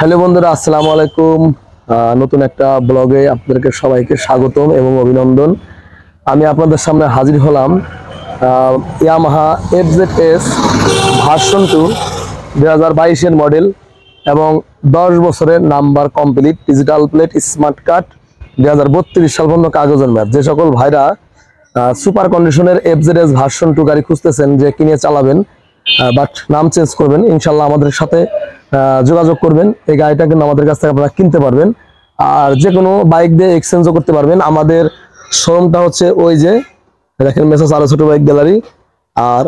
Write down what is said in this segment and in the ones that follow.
Hello বন্ধুরা, আসসালামু আলাইকুম। নতুন একটা ব্লগে আপনাদেরকে সবাইকে স্বাগতম এবং অভিনন্দন। আমি আপনাদের সামনে হাজির হলাম ইয়ামাহা FZS ভার্সন 2 2022-এর মডেল এবং 10 বছরের number complete, digital plate, smart card, 2032 সাল পর্যন্ত কাগজের ম্যাপ। যে সকল ভাইরা সুপার কন্ডিশনের FZS ভার্সন 2 গাড়ি খুঁজতেছেন যে কিনে চালাবেন বাট নাম চেঞ্জ করবেন, ইনশাল্লাহ আমাদের সাথে যোগাযোগ করবেন। এই গাড়িটা কিন্তু আমাদের কাছ থেকে আপনারা কিনতে পারবেন আর যে কোনো বাইক দিয়ে এক্সচেঞ্জও করতে পারবেন। আমাদের শোরুমটা হচ্ছে ওই যে দেখেন মেসার্স আরো ছোট বাইক গ্যালারি। আর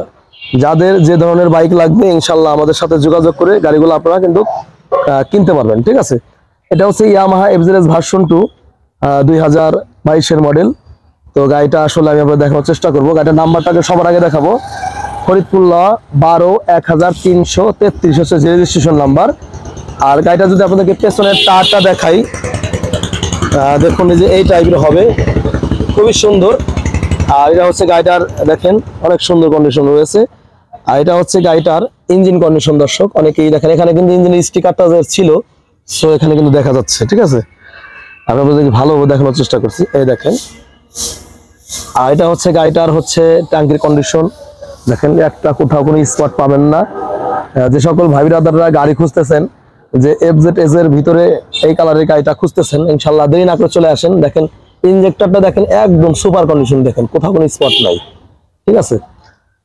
যাদের যে ধরনের বাইক লাগবে ইনশাল্লাহ আমাদের সাথে যোগাযোগ করে গাড়িগুলো আপনারা কিন্তু কিনতে পারবেন, ঠিক আছে। এটা হচ্ছে ইয়ামাহা FZS ভার্সন 2 2022-এর মডেল। তো গাড়িটা আসলে আমি আপনাদের দেখানোর চেষ্টা করবো। গাড়িটার নাম্বারটাকে সবার আগে দেখাবো। ফরিদপুর 12-1333 হচ্ছে যে রেজিস্ট্রেশন নাম্বার। আর গাড়িটা যদি আপনাদেরকে পেছনের টায়ারটা দেখাই, দেখুন যে এই টাইপের হবে, খুবই সুন্দর। আর এটা হচ্ছে গাড়িটার দেখেন অনেক সুন্দর কন্ডিশন রয়েছে। আর এটা হচ্ছে গাড়িটার ইঞ্জিন কন্ডিশন। দর্শক অনেকেই দেখেন এখানে কিন্তু ইঞ্জিনের স্টিকারটা ছিল, সো এখানে কিন্তু দেখা যাচ্ছে, ঠিক আছে। আমি আপনাদেরকে ভালোভাবে দেখানোর চেষ্টা করছি, এই দেখেন। আর এটা হচ্ছে গাড়িটার হচ্ছে ট্যাঙ্কির কন্ডিশন দেখেন, একটা কোথাও কোনো স্পট পাবেন না। যে সকল ভাই ব্রাদাররা গাড়ি খুঁজতেছেন যে FZS এর ভিতরে এই কালারের গাড়িটা খুঁজতেছেন, ইনশাল্লাহ দেরি না করে চলে আসেন। দেখেন ইনজেক্টরটা দেখেন একদম সুপার কন্ডিশন, দেখেন কোথাও কোনো স্পট নাই, ঠিক আছে।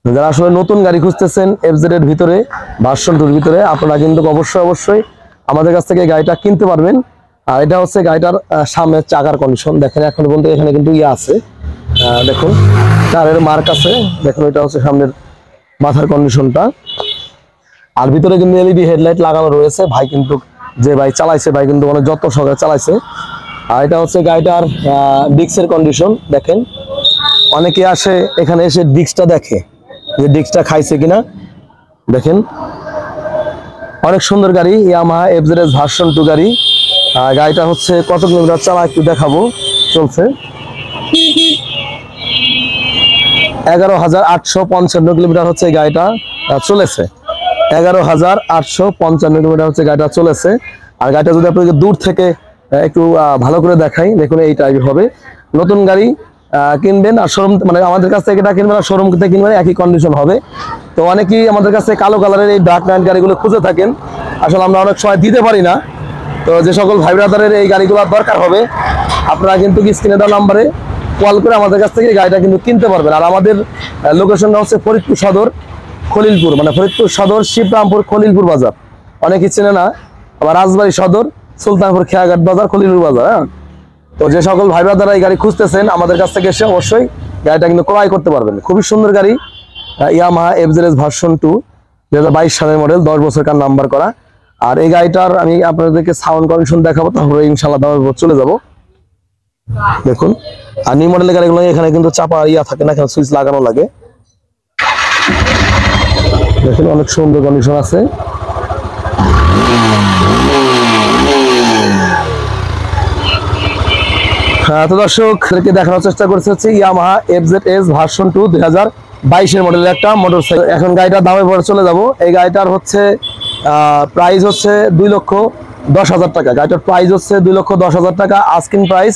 যারা আসলে নতুন গাড়ি খুঁজতেছেন FZ এর ভিতরে ভার্সন 2-র ভিতরে, আপনারা কিন্তু অবশ্যই আমাদের কাছ থেকে গাড়িটা কিনতে পারবেন। আর এটা হচ্ছে গাড়িটার সামনের চাকার কন্ডিশন দেখেন, এখন পর্যন্ত এখানে কিন্তু ইয়ে আছে, দেখুন টায়ারের মার্ক আছে, দেখুন এটা হচ্ছে সামনের মাথার কন্ডিশনটা। আর ভিতরে কিন্তু LED হেডলাইট লাগানো রয়েছে। ভাই কিন্তু যে ভাই চালাইছে, ভাই কিন্তু অনেক যত্ন সহকারে চালাইছে। আর এটা হচ্ছে গাড়িটার ডিস্কের কন্ডিশন দেখেন। অনেকে আসে এখানে এসে ডিস্কটা দেখে যে ডিস্কটা খাইছে কিনা, দেখেন অনেক সুন্দর গাড়ি ইয়ামাহা FZS ভার্সন 2 গাড়ি। গাড়িটা হচ্ছে কত কিলোমিটার চালা একটু দেখাবো, চলছে 11,855 কিলোমিটার হচ্ছে গাড়িটা চলেছে। 11,855 কিলোমিটার হচ্ছে গাড়িটা চলেছে। আর গাড়িটা যদি আপনাকে দূর থেকে একটু ভালো করে দেখাই, দেখুন এই টাইপের হবে। নতুন গাড়ি কিনবেন আর শোরুম মানে আমাদের কাছ থেকে এটা কিনবেন আর শোরুম থেকে কিনবেন একই কন্ডিশন হবে। তো অনেকেই আমাদের কাছে কালো কালারের এই ডার্ক নাইট গাড়িগুলো খুঁজে থাকেন, আসলে আমরা অনেক সময় দিতে পারি না। তো যে সকল ভাই ব্রাদারের এই গাড়িগুলো দরকার হবে, আপনারা কিন্তু স্ক্রিনে দেওয়া নাম্বারে কল করে আমাদের কাছ থেকে গাড়িটা কিন্তু কিনতে পারবেন। আর আমাদের লোকেশনটা হচ্ছে ফরিদপুর সদর খলিলপুর, মানে ফরিদপুর সদর শিবরামপুর খলিলপুর বাজার, অনেকেই চেনে না। আবার রাজবাড়ী সদর সুলতানপুর খেয়াঘাট বাজার খলিলপুর বাজার। হ্যাঁ, তো যে সকল ভাই ব্রাদাররা এই গাড়ি খুঁজতেছেন আমাদের কাছ থেকে এসে অবশ্যই গাড়িটা কিন্তু ক্রয় করতে পারবেন। খুবই সুন্দর গাড়ি ইয়ামাহা FZS ভার্সন 2 2022 সালের মডেল, 10 বছরকার নাম্বার করা। আর এই গাড়িটার আমি আপনাদেরকে সাউন্ড কন্ডিশন দেখাবো, তারপরে ইনশাআল্লাহ দামের উপর চলে যাব। দেখুন আর নিউ মডেলের গাড়িগুলো এখানে কিন্তু চাপা ইয়া থাকে না, এখানে সুইচ লাগানো লাগে। দেখুন অনেক সুন্দর কন্ডিশন আছে। হ্যাঁ, তো দর্শকদেরকে দেখানোর চেষ্টা করছে হচ্ছে ইয়ামাহা FZS ভার্সন 2 2022-এর মডেলের একটা মোটরসাইকেল। এখন গাড়িটার দামের পরে চলে যাব। এই গাড়িটার হচ্ছে প্রাইস হচ্ছে 2,10,000 টাকা। গাড়িটার প্রাইস হচ্ছে 2,10,000 টাকা আস্কিং প্রাইস।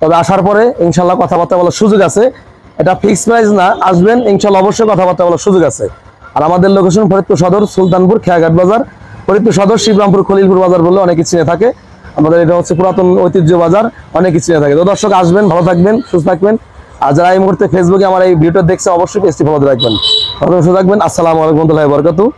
তবে আসার পরে ইনশাল্লাহ কথাবার্তা বলার সুযোগ আছে, এটা ফিক্সড প্রাইস না। আসবেন ইনশাল্লাহ অবশ্যই কথাবার্তা বলার সুযোগ আছে। আর আমাদের লোকেশন ফরিদপুর সদর সুলতানপুর খেয়াঘাট বাজার, ফরিদপুর সদর শিবরামপুর খলিলপুর বাজার বলে অনেকে চিনে থাকে। আমাদের এটা হচ্ছে পুরাতন ঐতিহ্য বাজার, অনেকে চিনে থাকে। তো দর্শক আসবেন, ভালো থাকবেন, সুস্থ থাকবেন। আর যারা এই মুহূর্তে ফেসবুকে আমার এই ভিডিওটা দেখছে অবশ্যই পেজটি ফলো রাখবেন। সুস্থ থাকবেন। আসসালামু আলাইকুম ওয়া রাহমাতুল্লাহি ওয়া বারাকাতুহু।